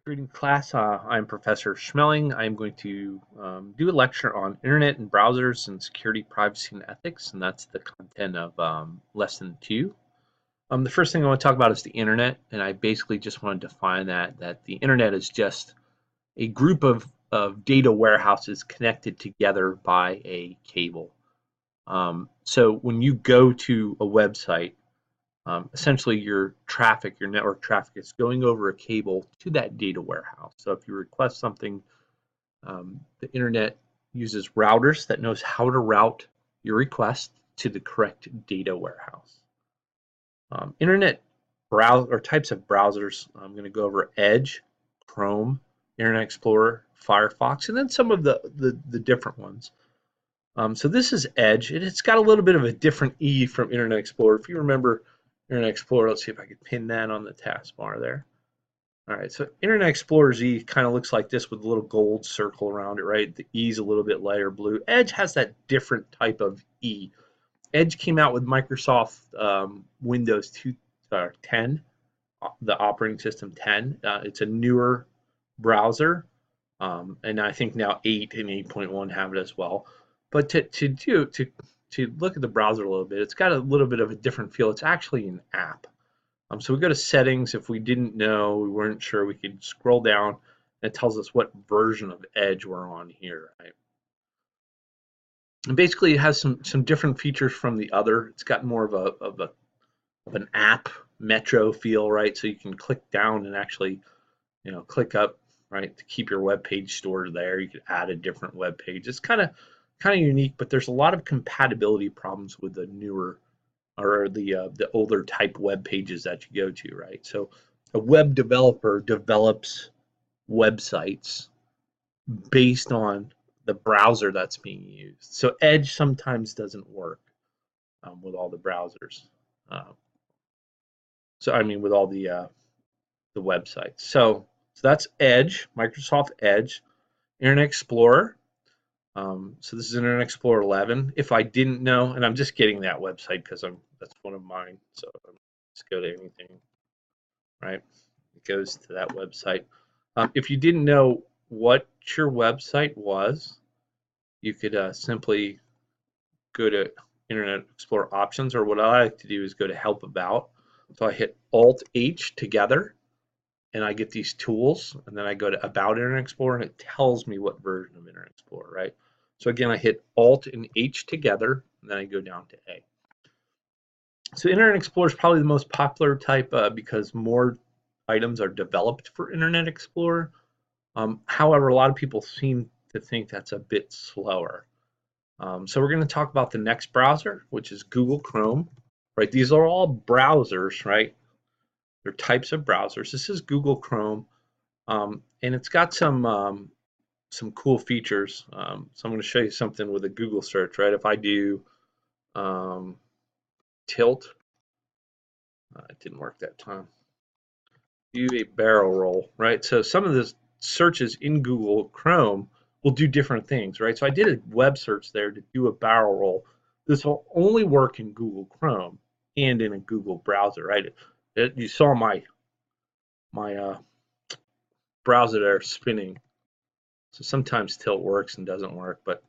Greetings, class. I'm Professor Schmeling. I'm going to do a lecture on internet and browsers and security, privacy, and ethics, and that's the content of lesson 2. The first thing I want to talk about is the internet, and I basically just want to define that the internet is just a group of data warehouses connected together by a cable. So when you go to a website, essentially your traffic, your network traffic is going over a cable to that data warehouse. So if you request something, the internet uses routers that knows how to route your request to the correct data warehouse. Internet browser or types of browsers, I'm going to go over Edge, Chrome, Internet Explorer, Firefox, and then some of the different ones. So this is Edge, and it's got a little bit of a different E from Internet Explorer. If you remember Internet Explorer, let's see if I can pin that on the taskbar there. All right, so Internet Explorer Z kind of looks like this with a little gold circle around it, right? The E's a little bit lighter blue. Edge has that different type of E. Edge came out with Microsoft Windows 10, the operating system 10. It's a newer browser, and I think now 8 and 8.1 have it as well. But to look at the browser a little bit, it's got a little bit of a different feel. It's actually an app. So we go to settings. If we didn't know, we weren't sure, we could scroll down and it tells us what version of Edge we're on here, right? And basically it has some different features from the other. It's got more of an app metro feel, right? So you can click down and actually, click up, right, to keep your web page stored there. You could add a different web page. It's kind of unique, but there's a lot of compatibility problems with the newer or the older type web pages that you go to, right? So a web developer develops websites based on the browser that's being used. So Edge sometimes doesn't work with all the browsers. So I mean, with all the websites. So that's Edge, Microsoft Edge, Internet Explorer. So this is Internet Explorer 11. If I didn't know, and I'm just getting that website because that's one of mine. So let's go to anything, right? It goes to that website. If you didn't know what your website was, you could simply go to Internet Explorer options, or what I like to do is go to Help About. So I hit Alt H together, and I get these tools, and then I go to About Internet Explorer, and it tells me what version of Internet Explorer, right? So again, I hit Alt and H together, and then I go down to A. So Internet Explorer is probably the most popular type because more items are developed for Internet Explorer. However, a lot of people seem to think that's a bit slower. So we're going to talk about the next browser, which is Google Chrome, right? These are all browsers, right? They're types of browsers. This is Google Chrome, and it's got some cool features. So I'm going to show you something with a Google search, right? If I do tilt, it didn't work that time. Do a barrel roll, right? So some of the searches in Google Chrome will do different things, right? So I did a web search there to do a barrel roll. This will only work in Google Chrome and in a Google browser, right? You saw my browser there spinning. So sometimes tilt works and doesn't work, but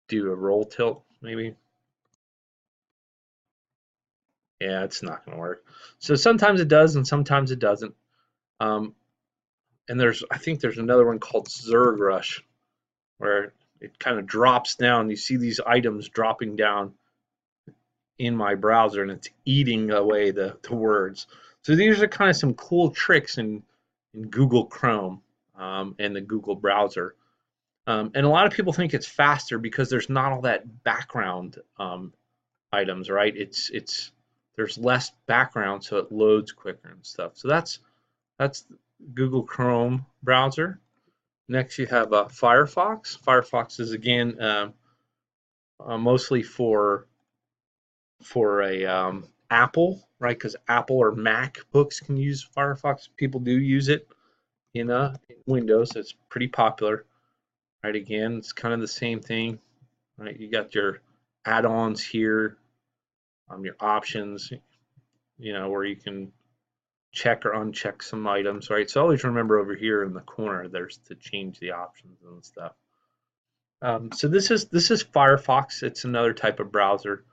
do a roll tilt maybe. Yeah, it's not going to work. So sometimes it does and sometimes it doesn't. And I think there's another one called Zerg Rush, where it kind of drops down. You see these items dropping down in my browser, and it's eating away the words. So these are kind of some cool tricks in Google Chrome and the Google browser. And a lot of people think it's faster because there's not all that background items, right? There's less background, so it loads quicker and stuff. So that's Google Chrome browser. Next, you have Firefox. Firefox is again mostly for a Apple, right? Because Apple or Mac books can use Firefox. People do use it in Windows. It's pretty popular, right? Again, it's kind of the same thing, right? You got your add-ons here, your options, where you can check or uncheck some items, right? So always remember over here in the corner, there's to change the options and stuff. So this is Firefox. It's another type of browser.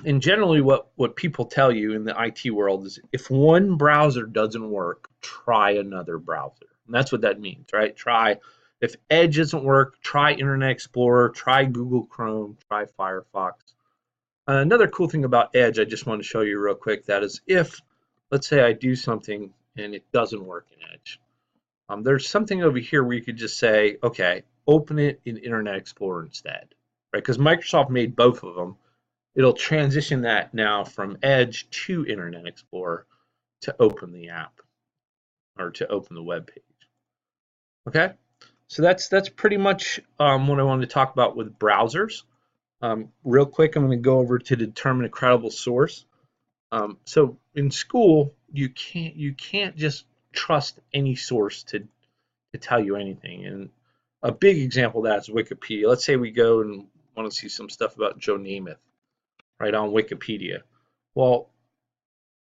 And generally what people tell you in the IT world is if one browser doesn't work, try another browser. And that's what that means, right? If Edge doesn't work, try Internet Explorer, try Google Chrome, try Firefox. Another cool thing about Edge I just want to show you real quick, that is if, let's say I do something and it doesn't work in Edge, there's something over here where you could just say, okay, open it in Internet Explorer instead, right? Because Microsoft made both of them. It'll transition that now from Edge to Internet Explorer to open the app or to open the web page. Okay, so that's pretty much what I wanted to talk about with browsers. Real quick, I'm going to go over to determine a credible source. So in school, you can't just trust any source to tell you anything. And a big example of that is Wikipedia. Let's say we go and want to see some stuff about Joe Namath, right, on Wikipedia. Well,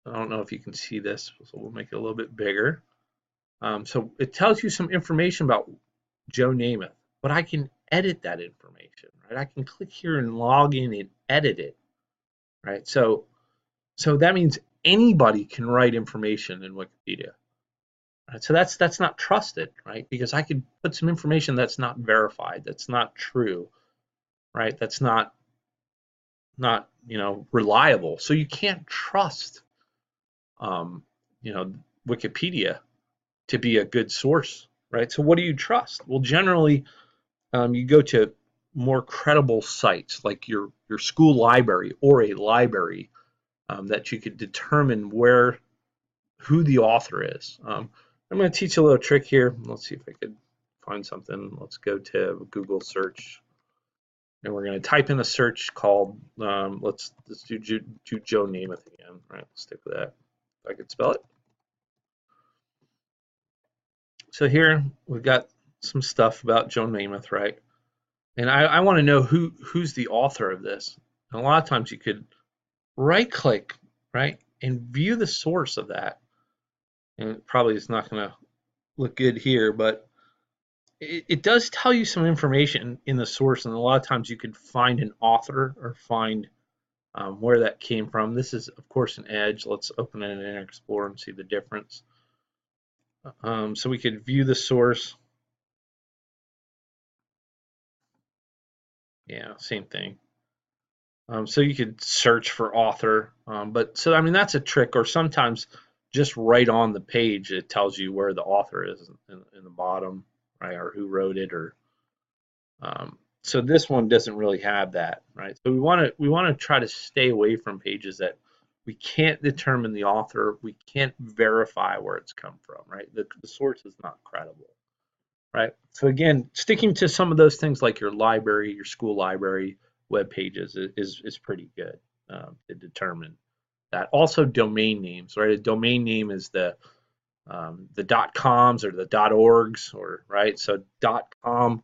I don't know if you can see this, so we'll make it a little bit bigger. So it tells you some information about Joe Namath, but I can edit that information, right? I can click here and log in and edit it, right? So that means anybody can write information in Wikipedia. Right? So that's not trusted, right? Because I could put some information that's not verified, that's not true, right? That's not reliable. So you can't trust Wikipedia to be a good source, right? So what do you trust? Well, generally, you go to more credible sites like your school library or a library that you could determine who the author is. I'm going to teach you a little trick here. Let's see if I could find something. Let's go to Google search, and we're going to type in a search called let's do Joe Namath again. All right, let's stick with that. If I could spell it. So here we've got some stuff about Joe Namath, right? And I want to know who's the author of this. And a lot of times you could right click, right, and view the source of that. And it probably is not going to look good here, but it does tell you some information in the source. And a lot of times you could find an author or find where that came from. This is, of course, an Edge. Let's open it in Internet Explorer and see the difference. So we could view the source. Yeah, same thing. So you could search for author, I mean, that's a trick. Or sometimes just right on the page it tells you where the author is in the bottom, right, or who wrote it, or so this one doesn't really have that, right? So we want to try to stay away from pages that we can't determine the author, we can't verify where it's come from, right? The source is not credible, right? So again, sticking to some of those things like your library, your school library, web pages is pretty good to determine that. Also, domain names, right? A domain name is the .coms or the .orgs, or right. So .com,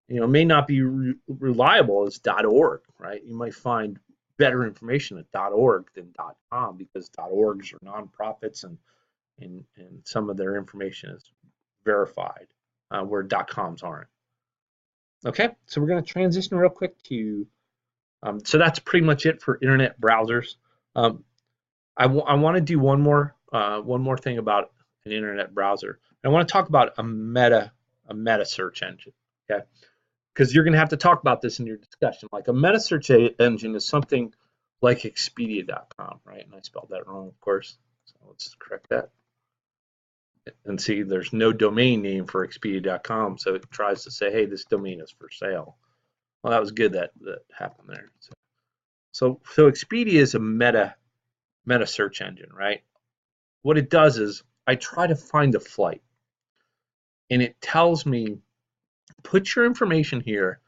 may not be reliable as .org, right? You might find better information at .org than .com because .orgs are nonprofits and some of their information is verified, where .coms aren't. Okay, so we're going to transition real quick to, so that's pretty much it for internet browsers. I want to do one more thing about an internet browser. I want to talk about a meta search engine, okay? Because you're going to have to talk about this in your discussion. Like a meta search engine is something like Expedia.com, right? And I spelled that wrong, of course. So let's correct that. And see, there's no domain name for Expedia.com, so it tries to say, hey, this domain is for sale. Well, that was good that happened there. So Expedia is a meta search engine, right? What it does is I try to find a flight, and it tells me, put your information here,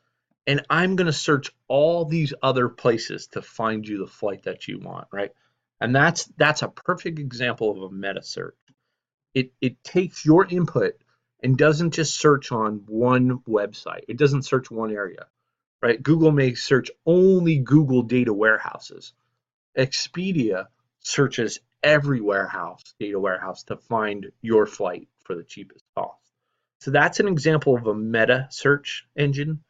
and I'm going to search all these other places to find you the flight that you want, right? And that's a perfect example of a meta search. It takes your input and doesn't just search on one website. It doesn't search one area, right? Google may search only Google data warehouses. Expedia searches every data warehouse to find your flight for the cheapest cost. So that's an example of a meta search engine.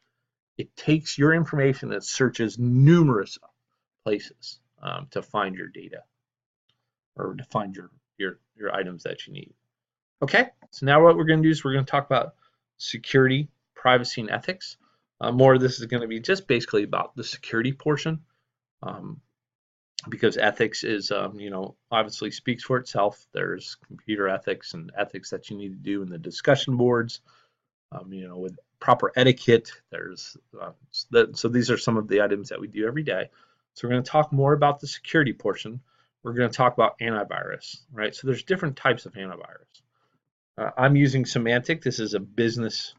It takes your information and searches numerous places to find your data or to find your items that you need. Okay, so now what we're going to do is we're going to talk about security, privacy, and ethics. More of this is going to be just basically about the security portion, because ethics is, obviously speaks for itself. There's computer ethics and ethics that you need to do in the discussion boards, with proper etiquette. So these are some of the items that we do every day. So we're going to talk more about the security portion. We're going to talk about antivirus, right? So there's different types of antivirus. I'm using Symantec. This is a business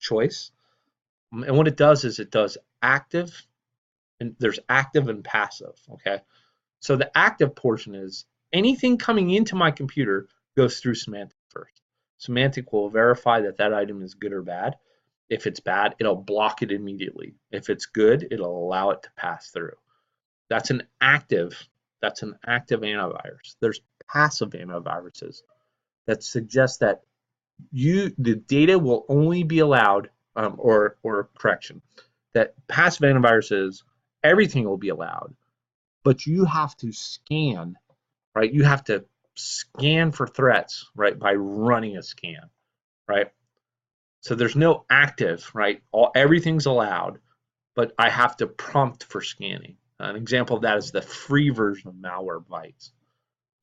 choice, and what it does is it does active, and there's active and passive. Okay, so the active portion is anything coming into my computer goes through Symantec first. Symantec will verify that that item is good or bad. If it's bad, it'll block it immediately. If it's good, it'll allow it to pass through. That's an active antivirus. There's passive antiviruses that suggest that the data will only be allowed, or correction, that passive antiviruses, everything will be allowed, but you have to scan, right? You have to scan for threats, right, by running a scan, right? So there's no active, right? Everything's allowed, but I have to prompt for scanning. An example of that is the free version of Malwarebytes.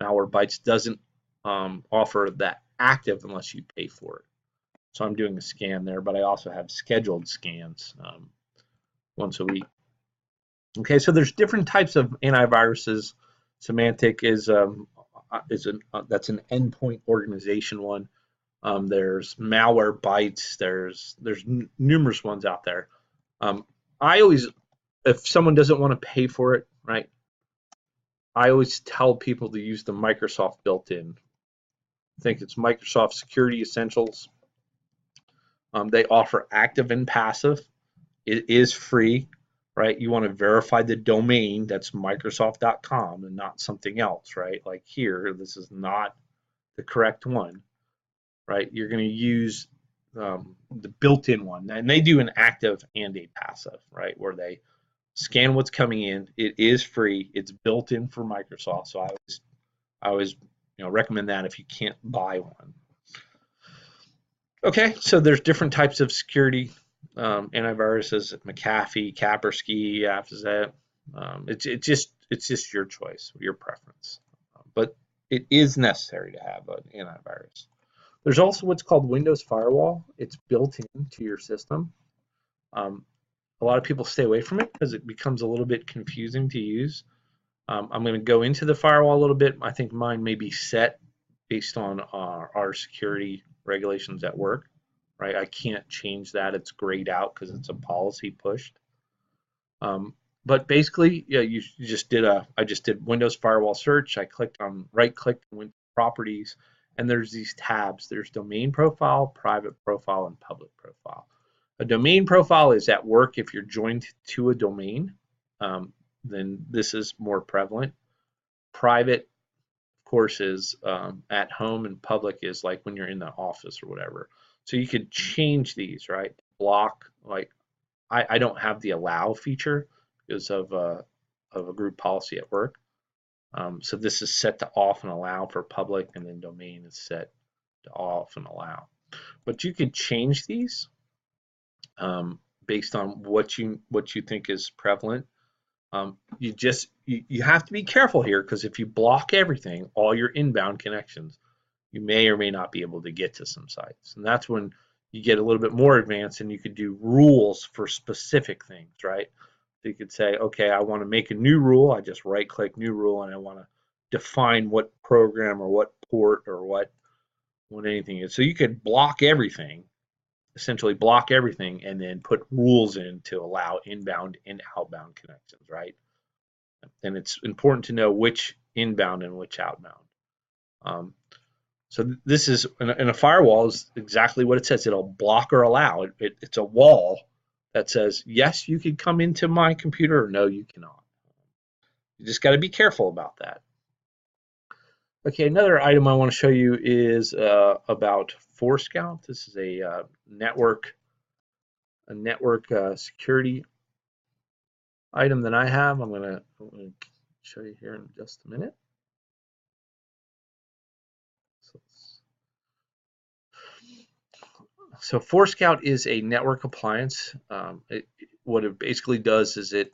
Malwarebytes doesn't offer that active unless you pay for it. So I'm doing a scan there, but I also have scheduled scans once a week. Okay, so there's different types of antiviruses. Symantec that's an endpoint organization one. There's Malwarebytes. There's numerous ones out there. I always, if someone doesn't want to pay for it, right, I always tell people to use the Microsoft built-in. I think it's Microsoft Security Essentials. They offer active and passive. It is free, right? You want to verify the domain, that's Microsoft.com and not something else, right? Like here, this is not the correct one, right? You're going to use the built-in one, and they do an active and a passive, right? Where they scan what's coming in. It is free. It's built in for Microsoft, so I always recommend that if you can't buy one. Okay, so there's different types of security antiviruses: McAfee, Kaspersky, Afzet. It's just your choice, your preference, but it is necessary to have an antivirus. There's also what's called Windows Firewall. It's built into your system. A lot of people stay away from it because it becomes a little bit confusing to use. I'm going to go into the firewall a little bit. I think mine may be set based on our security regulations at work, right? I can't change that. It's grayed out because it's a policy pushed. But basically, yeah, I just did Windows Firewall search. I right-clicked and went to properties, and there's these tabs. There's domain profile, private profile, and public profile. A domain profile is at work. If you're joined to a domain, then this is more prevalent. Private, of course, is at home, and public is like when you're in the office or whatever. So you could change these, right? Block, like I don't have the allow feature because of a group policy at work. So this is set to off and allow for public, and then domain is set to off and allow. But you could change these based on what you think is prevalent. You have to be careful here, because if you block everything, all your inbound connections, you may or may not be able to get to some sites. And that's when you get a little bit more advanced, and you could do rules for specific things, right? So you could say, okay, I want to make a new rule. I just right-click new rule, and I want to define what program or what port or what anything is. So you could block everything, essentially block everything, and then put rules in to allow inbound and outbound connections, right? And it's important to know which inbound and which outbound. So this is, in a firewall, is exactly what it says. It'll block or allow. It's a wall that says, yes, you can come into my computer, or no, you cannot. You just got to be careful about that. Okay, another item I want to show you is about Forescout. This is a network security item that I have. I'm going to show you here in just a minute. So Forescout is a network appliance. What it basically does is it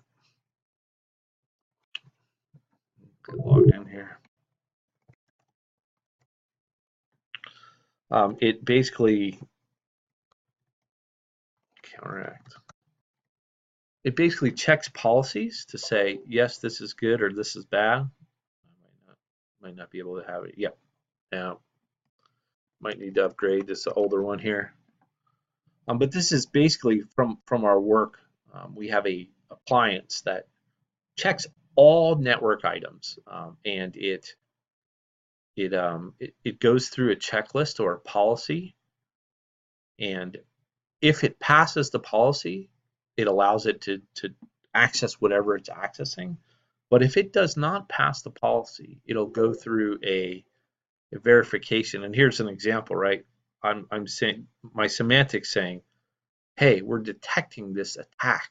log in here. It basically counteract. It basically checks policies to say yes, this is good or this is bad. I might not be able to have it. Yep. Now might need to upgrade. This is an older one here. But this is basically from our work. We have a appliance that checks all network items, and it goes through a checklist or a policy, and if it passes the policy, it allows it to access whatever it's accessing. But if it does not pass the policy, it'll go through a verification. And here's an example, right? I'm saying my semantics saying, hey, we're detecting this attack,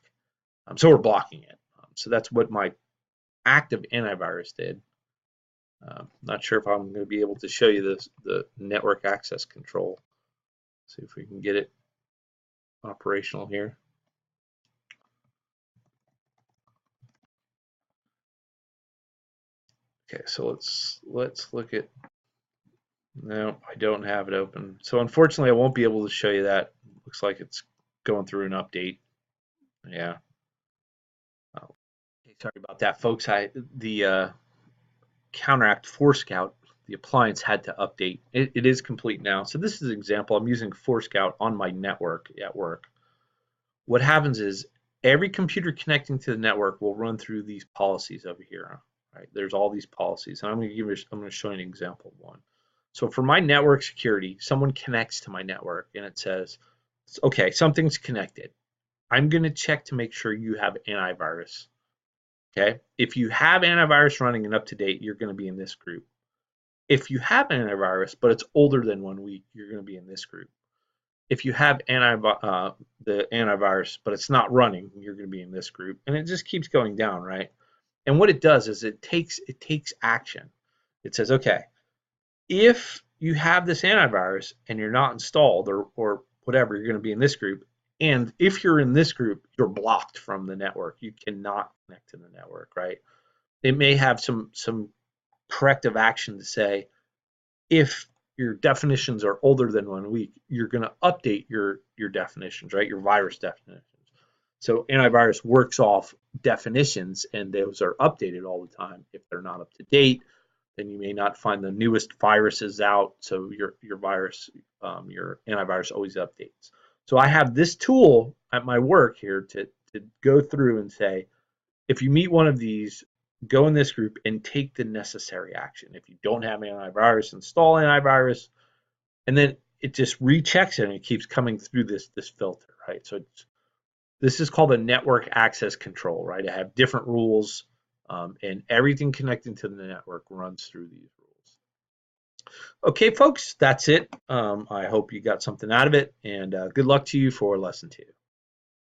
so we're blocking it. So that's what my active antivirus did. Not sure if I'm going to be able to show you the network access control. See if we can get it operational here. Okay, so let's look at. No, I don't have it open. So unfortunately, I won't be able to show you that. Looks like it's going through an update. Yeah. Okay, sorry about that, folks. The Counteract Forescout, the appliance had to update. It is complete now. So this is an example. I'm using Forescout on my network at work. What happens is every computer connecting to the network will run through these policies over here. Right? There's all these policies, and I'm going to show you an example of one. So for my network security, someone connects to my network and it says, okay, something's connected. I'm going to check to make sure you have antivirus. Okay, if you have antivirus running and up to date, you're going to be in this group. If you have antivirus, but it's older than 1 week, you're going to be in this group. If you have the antivirus, but it's not running, you're going to be in this group. And it just keeps going down, right? And what it does is it takes action. It says, okay, if you have this antivirus and you're not installed or whatever, you're going to be in this group. And if you're in this group, you're blocked from the network. You cannot connect to the network, right? It may have some corrective action to say, if your definitions are older than 1 week, you're going to update your definitions, right? Your virus definitions. So antivirus works off definitions, and those are updated all the time. If they're not up to date, then you may not find the newest viruses out. So your antivirus always updates. So I have this tool at my work here to go through and say, if you meet one of these, go in this group and take the necessary action. If you don't have antivirus, install antivirus, and then it just rechecks it and it keeps coming through this filter, right? So this is called a network access control, right? I have different rules, and everything connecting to the network runs through these rules. Okay, folks, that's it. I hope you got something out of it, and good luck to you for lesson 2.